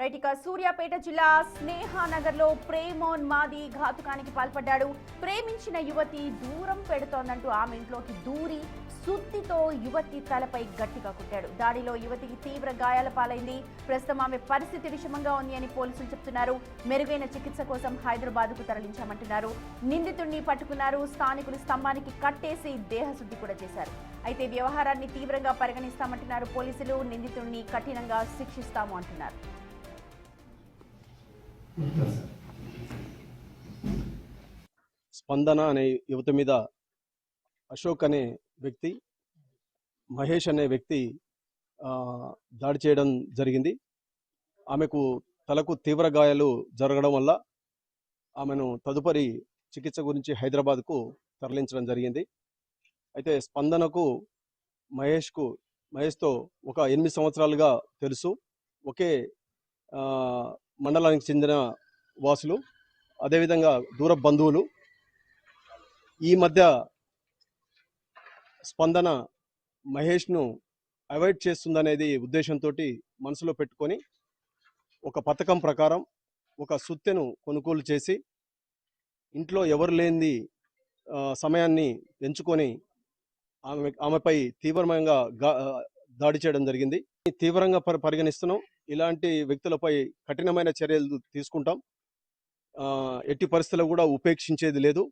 Right ఇక సూర్యాపేట జిల్లా స్నేహానగర్లో ప్రేమోన్మాది ఘాతుకానికి పాల్పడ్డాడు. ప్రేమించిన యువతి దూరం పెడుతోందంటూ ఆమె ఇంట్లోకి దూరి సుత్తితో యువతి తలపై గట్టిగా కొట్టాడు. దాడిలో యువతికి తీవ్ర గాయాల పాలైంది. ప్రస్తుతం ఆమె పరిస్థితి విషమంగా ఉంది అని పోలీసులు చెప్తున్నారు. మెరుగైన చికిత్స కోసం హైదరాబాద్కు తరలించామంటున్నారు. నిందితుడిని పట్టుకున్నారు. స్థానికులు స్తంభానికి కట్టేసి దేహశుద్ధి కూడా చేశారు. అయితే వ్యవహారాన్ని తీవ్రంగా పరిగణిస్తామంటున్నారు పోలీసులు. నిందితుడిని కఠినంగా శిక్షిస్తాము అంటున్నారు. స్పందన అనే యువతి మీద అశోక్ అనే వ్యక్తి, మహేష్ అనే వ్యక్తి దాడి చేయడం జరిగింది. ఆమెకు తలకు తీవ్ర గాయాలు జరగడం వల్ల ఆమెను తదుపరి చికిత్స గురించి హైదరాబాద్కు తరలించడం జరిగింది. అయితే స్పందనకు మహేష్తో ఒక 8 సంవత్సరాలుగా తెలుసు. ఒకే మండలానికి చెందిన వాసులు, అదేవిధంగా దూర బంధువులు. ఈ మధ్య స్పందన మహేష్ను అవాయిడ్ చేస్తుందనేది ఉద్దేశంతో మనసులో పెట్టుకొని ఒక పథకం ప్రకారం ఒక సుత్తెను కొనుగోలు చేసి ఇంట్లో ఎవరు లేని సమయాన్ని ఎంచుకొని ఆమెపై తీవ్రంగా దాడి చేయడం జరిగింది. తీవ్రంగా పరిగణిస్తున్నాం. ఇలాంటి వ్యక్తులపై కఠినమైన చర్యలు తీసుకుంటాం. ఎట్టి పరిస్థితుల్లో కూడా ఉపేక్షించేది లేదు.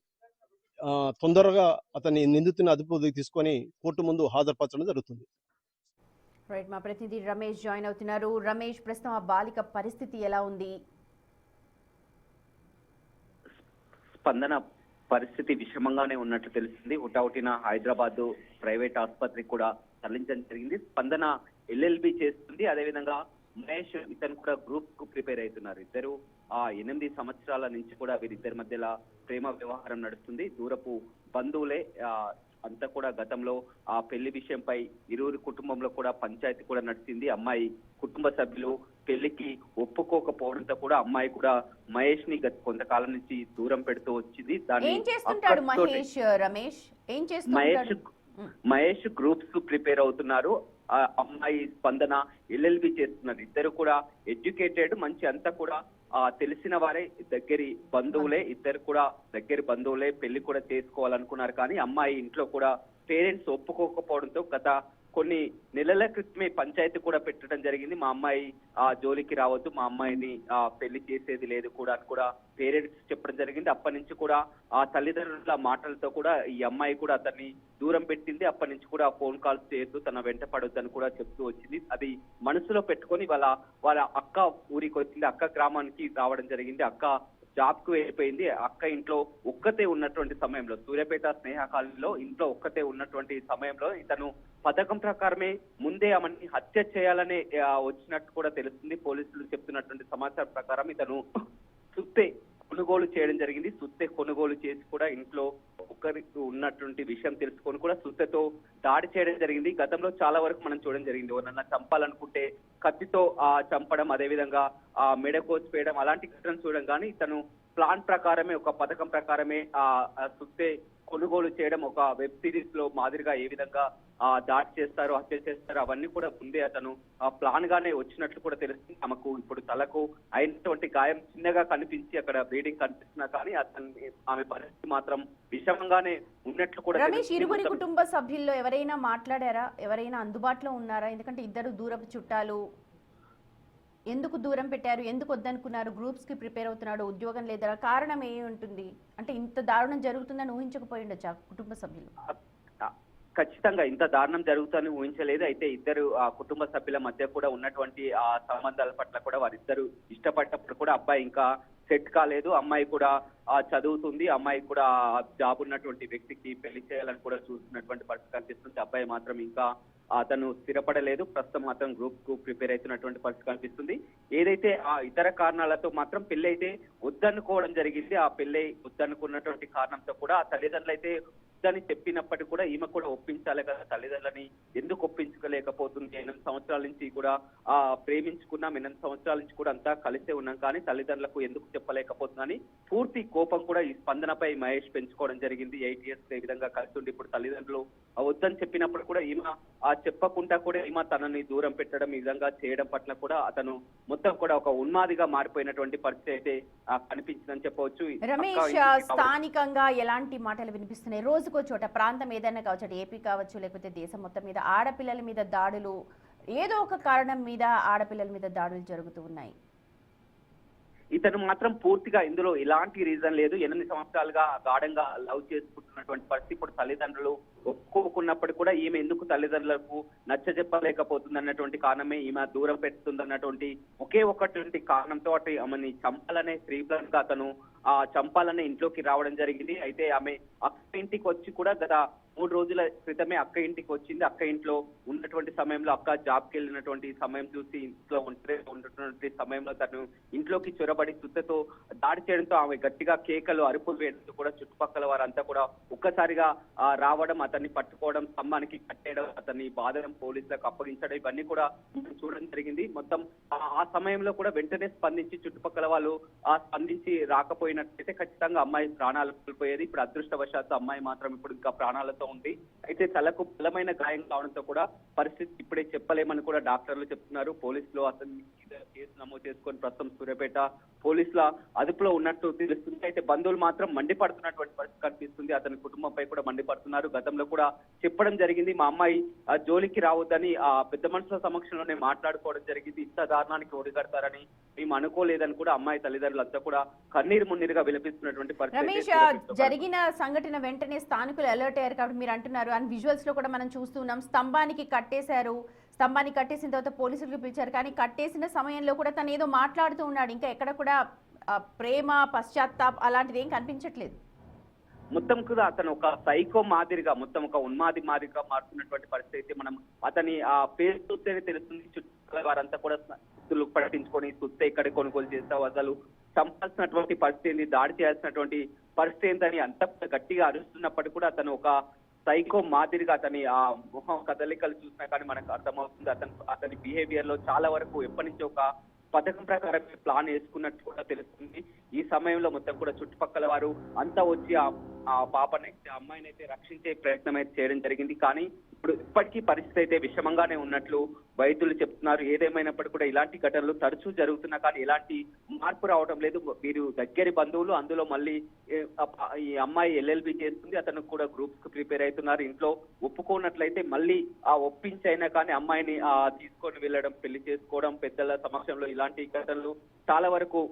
తొందరగా అతని నిందితుని అదుపులోకి తీసుకొని కోర్టు ముందు హాజరుపరచడం జరుగుతుంది. రైట్, మా ప్రతినిధి రమేష్ జాయిన్ అవుతున్నారు. రమేష్, ప్రస్తుతం ఆ బాలిక పరిస్థితి ఎలా ఉంది? స్పందన పరిస్థితి విషమంగానే ఉన్నట్లు తెలిసింది. హుటాహుటిన హైదరాబాద్ ప్రైవేట్ ఆసుపత్రికి కూడా తరలించడం జరిగింది. స్పందన ఎల్ఎల్బి చేస్తుంది. అదేవిధంగా మహేష్ ఇతను కూడా గ్రూప్ కు ప్రిపేర్ అవుతున్నారు. ఇద్దరు 8 సంవత్సరాల నుంచి కూడా వీరిద్దరి మధ్యలో ప్రేమ వ్యవహారం నడుస్తుంది. దూరపు బంధువులే. అంతా కూడా గతంలో ఆ పెళ్లి విషయంపై ఇరువురి కుటుంబంలో కూడా పంచాయతీ కూడా నడిచింది. అమ్మాయి కుటుంబ సభ్యులు పెళ్లికి ఒప్పుకోకపోవడంతో కూడా అమ్మాయి కూడా మహేష్ ని కొంతకాలం నుంచి దూరం పెడుతూ వచ్చింది. మహేష్ గ్రూప్స్ ప్రిపేర్ అవుతున్నారు. అమ్మాయి స్పందన ఎల్ఎల్బి చేస్తున్నారు. ఇద్దరు కూడా ఎడ్యుకేటెడ్, మంచి అంతా కూడా తెలిసిన వారే, దగ్గరి బంధువులే. ఇద్దరు కూడా దగ్గరి బంధువులే. పెళ్లి కూడా చేసుకోవాలనుకున్నారు. కానీ అమ్మాయి ఇంట్లో కూడా పేరెంట్స్ ఒప్పుకోకపోవడంతో గత కొన్ని నెలల క్రితమే పంచాయతీ కూడా పెట్టడం జరిగింది. మా అమ్మాయి జోలికి రావద్దు, మా అమ్మాయిని పెళ్లి చేసేది లేదు కూడా అని కూడా పేరెంట్స్ చెప్పడం జరిగింది. అప్పటి నుంచి కూడా ఆ తల్లిదండ్రుల మాటలతో కూడా ఈ అమ్మాయి కూడా అతన్ని దూరం పెట్టింది. అప్పటి నుంచి కూడా ఫోన్ కాల్స్ చేయొద్దు, తన వెంట పడొద్దని కూడా చెప్తూ వచ్చింది. అది మనసులో పెట్టుకొని వాళ్ళ అక్క ఊరికి వచ్చింది. అక్క గ్రామానికి రావడం జరిగింది. అక్క జాబ్ కు వెళ్ళిపోయింది. అక్క ఇంట్లో ఒక్కతే ఉన్నటువంటి సమయంలో, సూర్యాపేట స్నేహ కాలనీలో ఇంట్లో ఒక్కతే ఉన్నటువంటి సమయంలో ఇతను పథకం ప్రకారమే ముందే ఆమెని హత్య చేయాలని వచ్చినట్టు కూడా తెలుస్తుంది. పోలీసులు చెప్తున్నటువంటి సమాచారం ప్రకారం ఇతను సుత్తే కొనుగోలు చేయడం జరిగింది. సుత్తె కొనుగోలు చేసి కూడా ఇంట్లో ఒక్కరికి ఉన్నటువంటి విషయం తెలుసుకొని కూడా సుత్తెతో దాడి చేయడం జరిగింది. గతంలో చాలా వరకు మనం చూడడం జరిగింది. ఎవరన్నా చంపాలనుకుంటే కత్తితో చంపడం, అదేవిధంగా మెడ కోసివేయడం, అలాంటి ఘటనలు చూడడం. కానీ ఇతను ప్లాన్ ప్రకారమే, ఒక పథకం ప్రకారమే సుత్తే కొనుగోలు చేయడం, ఒక వెబ్ సిరీస్ లో మాదిరిగా ఏ విధంగా దాడి చేస్తారు, హత్య చేస్తారు, అవన్నీ కూడా ముందే అతను ప్లాన్ గానే వచ్చినట్లు కూడా తెలుస్తుంది. ఆమెకు ఇప్పుడు తలకు అయినటువంటి గాయం చిన్నగా కనిపించి అక్కడ బ్లీడింగ్ కనిపిస్తున్నా కానీ ఆమె పరిస్థితి మాత్రం విషమంగానే ఉన్నట్లు కూడా. రమేష్, ఇరువురి కుటుంబ సభ్యుల్లో ఎవరైనా మాట్లాడారా? ఎవరైనా అందుబాటులో ఉన్నారా? ఎందుకంటే ఇద్దరు దూరపు చుట్టాలు. ఎందుకు దూరం పెట్టారు? ఎందుకు వద్దనుకున్నారు? గ్రూప్స్ కి ప్రిపేర్ అవుతున్నాడు, ఉద్యోగం లేదా? కారణం ఏ ఉంటుంది? అంటే ఇంత దారుణం జరుగుతుందని ఊహించకపోయి ఉండొచ్చా కుటుంబ సభ్యులు? ఖచ్చితంగా ఇంత దారుణం జరుగుతుందని ఊహించలేదు. అయితే ఇద్దరు కుటుంబ సభ్యుల మధ్య కూడా ఉన్నటువంటి సంబంధాల పట్ల కూడా వారిద్దరు ఇష్టపడ్డప్పుడు కూడా అబ్బాయి ఇంకా సెట్ కాలేదు. అమ్మాయి కూడా చదువుతుంది. అమ్మాయి కూడా జాబ్ ఉన్నటువంటి వ్యక్తికి పెళ్లి చేయాలని కూడా చూస్తున్నటువంటి పరిస్థితి కనిపిస్తుంది. అబ్బాయి మాత్రం ఇంకా అతను స్థిరపడలేదు. ప్రస్తుతం మాత్రం గ్రూప్ కు ప్రిపేర్ అవుతున్నటువంటి పరిస్థితి కనిపిస్తుంది. ఏదైతే ఇతర కారణాలతో మాత్రం పెళ్లి అయితే వద్దనుకోవడం జరిగింది. ఆ పెళ్లి వద్దనుకున్నటువంటి కారణంతో కూడా ఆ తల్లిదండ్రులు అయితే వద్దని చెప్పినప్పటికీ కూడా ఈమె కూడా ఒప్పించాలి కదా తల్లిదండ్రులని, ఎందుకు ఒప్పించుకోలేకపోతుంది? 8 సంవత్సరాల నుంచి కూడా ప్రేమించుకున్నాం, 8 సంవత్సరాల నుంచి కూడా అంతా కలిసే ఉన్నాం, కానీ తల్లిదండ్రులకు ఎందుకు చెప్పలేకపోతుందని పూర్తి కోపం కూడా ఈ స్పందనపై మహేష్ పెంచుకోవడం జరిగింది. 8 years ఈ విధంగా కలిసి ఉండి ఇప్పుడు తల్లిదండ్రులు వద్దని చెప్పినప్పుడు కూడా ఈమె చెప్పకుండా కూడా ఈమె తనని దూరం పెట్టడం, ఈ విధంగా చేయడం పట్ల కూడా అతను మొత్తం కూడా ఒక ఉన్మాదిగా మారిపోయినటువంటి పరిస్థితి అయితే కనిపించిందని చెప్పవచ్చు. రమేష్, స్థానికంగా ఎలాంటి మాటలు వినిపిస్తున్నాయి? రోజుకో చోట ప్రాంతం ఏదైనా కావచ్చు, అటు ఏపీ కావచ్చు లేకపోతే దేశం మొత్తం మీద ఆడపిల్లల మీద దాడులు, ఏదో ఒక కారణం మీద ఆడపిల్లల మీద దాడులు జరుగుతూ ఉన్నాయి. ఇతను మాత్రం పూర్తిగా ఇందులో ఎలాంటి రీజన్ లేదు. 8 సంవత్సరాలుగా గాఢంగా లవ్ చేసుకుంటున్నటువంటి పరిస్థితి. ఇప్పుడు తల్లిదండ్రులు ఒప్పుకోకున్నప్పుడు కూడా ఈమె ఎందుకు తల్లిదండ్రులకు నచ్చజెప్పలేకపోతుంది అన్నటువంటి కారణమే ఈమె దూరం పెడుతుంది అన్నటువంటి ఒకే ఒకటి కారణంతో అటు ఆమెని చంపాలనే శ్రీప్లాన్ గా అతను చంపాలనే ఇంట్లోకి రావడం జరిగింది. అయితే ఆమె అక్క ఇంటికి వచ్చి కూడా గత 3 రోజుల క్రితమే అక్క ఇంటికి వచ్చింది. అక్క ఇంట్లో ఉన్నటువంటి సమయంలో అక్క జాబ్కి వెళ్ళినటువంటి సమయం చూసి ఇంట్లో ఉన్నటువంటి సమయంలో తను ఇంట్లోకి చొరబడి సుత్తతో దాడి చేయడంతో ఆమె గట్టిగా కేకలు అరుపులు వేయడంతో కూడా చుట్టుపక్కల వారంతా కూడా ఒక్కసారిగా రావడం, అతన్ని పట్టుకోవడం, స్తంభానికి కట్టేయడం, అతన్ని బాధడం, పోలీసులకు అప్పగించడం, ఇవన్నీ కూడా చూడడం జరిగింది. మొత్తం ఆ సమయంలో కూడా వెంటనే స్పందించి చుట్టుపక్కల వాళ్ళు స్పందించి రాకపోయినట్లయితే ఖచ్చితంగా అమ్మాయి ప్రాణాలు కోల్పోయేది. ఇప్పుడు అదృష్టవశాత్తు అమ్మాయి మాత్రం ఇప్పుడు ఇంకా ప్రాణాలతో ఉంది. అయితే తలకు బలమైన గాయం కావడంతో కూడా పరిస్థితి ఇప్పుడే చెప్పలేమని కూడా డాక్టర్లు చెప్తున్నారు. పోలీసులు అతన్ని కేసు నమోదు చేసుకొని ప్రస్తుతం సూర్యాపేట పోలీసుల అదుపులో ఉన్నట్టు తెలుస్తుంది. అయితే బంధువులు మాత్రం మండిపడుతున్నటువంటి పరిస్థితి కనిపిస్తుంది. అతని కుటుంబంపై కూడా మండిపడుతున్నారు. గతంలో కూడా చెప్పడం జరిగింది, మా అమ్మాయి జోలికి రావద్దని పెద్ద మనుషుల సమక్షంలోనే మాట్లాడుకోవడం జరిగింది. ఇంత దారుణానికి ఒడిగడతారని మేము అనుకోలేదని కూడా అమ్మాయి తల్లిదండ్రులంతా కూడా కన్నీరు మున్నీరుగా విలపిస్తున్నటువంటి పరిస్థితి. రమేష్, జరిగిన సంఘటన వెంటనే స్థానికులు అలర్ట్ అయ్యారు కాబట్టి మీరు అంటున్నారు, అండ్ విజువల్స్ లో కూడా మనం చూస్తున్నాం, స్తంభానికి కట్టేశారు. స్తంభాన్ని కట్టేసిన తర్వాత పోలీసులకు పిలిచారు, కానీ కట్టేసిన సమయంలో కూడా తను ఏదో మాట్లాడుతూ ఉన్నాడు. ఇంకా ఎక్కడ కూడా ప్రేమ, పశ్చాత్తాప్ అలాంటిది ఏం కనిపించట్లేదు. మొత్తం కూడా అతను ఒక సైకో మాదిరిగా, మొత్తం ఒక ఉన్మాది మాదిరిగా మారుతున్నటువంటి పరిస్థితి. మనం అతని పేరు చూస్తేనే తెలుస్తుంది. చుట్టుపక్కల వారంతా కూడా పట్టించుకొని చూస్తే ఇక్కడ కొనుగోలు చేస్తావు, అసలు చంపాల్సినటువంటి పరిస్థితి, దాడి చేయాల్సినటువంటి పరిస్థితి ఏంటని అంత గట్టిగా అరుస్తున్నప్పటికీ కూడా అతను ఒక సైకో మాదిరిగా అతని మొహం కదలికలు చూసినా కానీ మనకు అర్థమవుతుంది. అతని బిహేవియర్ లో చాలా వరకు ఎప్పటి నుంచి ఒక పథకం ప్రకారం ప్లాన్ వేసుకున్నట్టు కూడా తెలుస్తుంది. ఈ సమయంలో మొత్తం కూడా చుట్టుపక్కల వారు అంతా వచ్చి ఆ పాపని, అమ్మాయిని అయితే రక్షించే ప్రయత్నం అయితే చేయడం జరిగింది. కానీ ఇప్పుడు ఇప్పటికీ పరిస్థితి అయితే విషమంగానే ఉన్నట్లు వైద్యులు చెప్తున్నారు. ఏదేమైనప్పటికీ కూడా ఇలాంటి ఘటనలు తరచూ జరుగుతున్నా కానీ ఎలాంటి మార్పు రావడం లేదు. వీరు దగ్గరి బంధువులు, అందులో మళ్ళీ ఈ అమ్మాయి LLB చేస్తుంది, అతను కూడా గ్రూప్స్ కు ప్రిపేర్ అవుతున్నారు. ఇంట్లో ఒప్పుకోనట్లయితే మళ్ళీ ఒప్పించైనా కానీ అమ్మాయిని తీసుకొని వెళ్ళడం, పెళ్లి చేసుకోవడం, పెద్దల సమక్షంలో ఇలాంటి ఘటనలు చాలా వరకు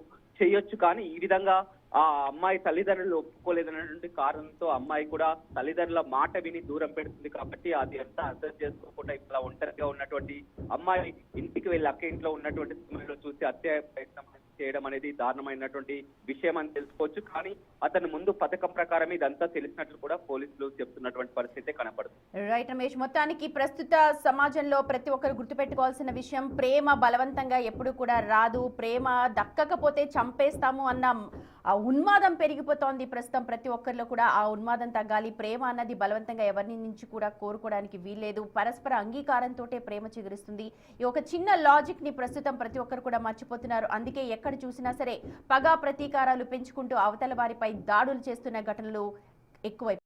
చేయొచ్చు. కానీ ఈ విధంగా ఆ అమ్మాయి తల్లిదండ్రులు ఒప్పుకోలేదన్నటువంటి కారణంతో అమ్మాయి కూడా తల్లిదండ్రుల మాట విని దూరం పెడుతుంది. కాబట్టి అది అంతా అర్థం చేసుకోకుండా ఇలా ఒంటరిగా ఉన్నటువంటి అమ్మాయి ఇంటికి వెళ్ళి అక్క ఇంట్లో ఉన్నటువంటి సమయంలో చూసి హత్య ప్రయత్నం చేయడం అనేది దారుణమైనటువంటి విషయం అని తెలుసుకోవచ్చు. కానీ అతను ముందు పథకం ప్రకారం ఇదంతా తెలిసినట్లు కూడా పోలీసులు చెప్తున్నటువంటి పరిస్థితి కనపడుతుంది. రైట్ రమేష్, మొత్తానికి ప్రస్తుత సమాజంలో ప్రతి ఒక్కరు గుర్తుపెట్టుకోవాల్సిన విషయం, ప్రేమ బలవంతంగా ఎప్పుడు కూడా రాదు. ప్రేమ దక్కకపోతే చంపేస్తాము అన్న ఉన్మాదం పెరిగిపోతోంది ప్రస్తుతం ప్రతి ఒక్కరిలో కూడా. ఆ ఉన్మాదం తగ్గాలి. ప్రేమ అన్నది బలవంతంగా ఎవరి నుంచి కూడా కోరుకోవడానికి వీల్లేదు. పరస్పర అంగీకారంతో ప్రేమ చిగురిస్తుంది. ఈ ఒక చిన్న లాజిక్ ని ప్రస్తుతం ప్రతి ఒక్కరు కూడా మర్చిపోతున్నారు. అందుకే ఎక్కడ చూసినా సరే పగా ప్రతీకారాలు పెంచుకుంటూ అవతల వారిపై దాడులు చేస్తున్న ఘటనలు ఎక్కువై